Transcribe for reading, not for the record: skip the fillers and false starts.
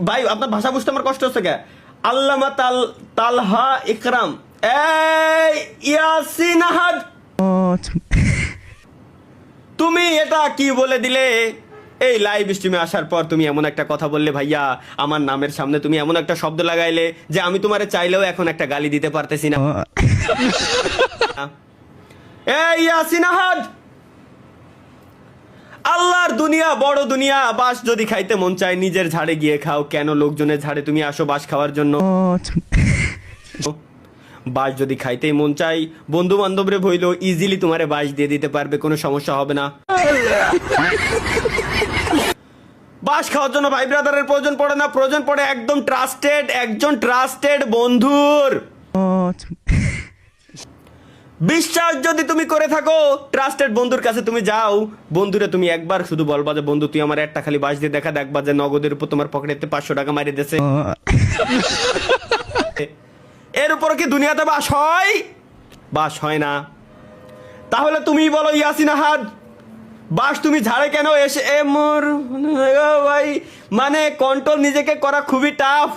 ভাই আপনার ভাষা বুঝতে আমার কষ্ট হচ্ছে কে? আল্লামা তালহা ইকরাম, এই ইয়াসিন আহাদ, তুমি এটা কি বলে দিলে? এই লাইভ স্ট্রিমে আসার পর তুমি এমন একটা কথা বললে ভাইয়া, আমার নামের সামনে তুমি এমন একটা শব্দ লাগাইলে যে আমি তোমারে চাইলেও এখন একটা গালি দিতে পারতেছি না। এই ইয়াসিন আহাদ, আল্লাহর দুনিয়া বড় দুনিয়া, বাঁশ যদি খাইতে মন চায় নিজের ঝাড়ে গিয়ে খাও, কেন লোকজনের ঝাড়ে তুমি আসো বাঁশ খাওয়ার জন্য? বাঁশ যদি খাইতেই মন চাই, বন্ধু বান্ধবরে বইলো ইজিলি তোমারে বাঁশ দিয়ে দিতে পারবে, কোনো সমস্যা হবে না। বাঁশ খাওয়ার জন্য ভাই ব্রাদারের প্রয়োজন পড়ে না, প্রয়োজন পড়ে একদম একজন ট্রাস্টেড বন্ধুর। বিশ্বাস যদি তুমি করে থাকো, ট্রাস্টেড বন্ধুর কাছে তুমি যাও, বন্ধুরে তুমি একবার শুধু বলবা যে বন্ধু তুই আমার একটা খালি বাঁশ দিয়ে দেখা, দেখবা যে নগদের উপর তোমার পকেটে 500 টাকা মারি দিয়েছে। এর উপর কি দুনিয়াতে বাস হয়? বাস হয় না। তাহলে তুমি বলো ইয়াসিন আহাদ, বাস তুমি ঝাড়ে কেন এসে মোর ভাই, মানে কন্ট্রোল নিজেকে করা খুবই টাফ।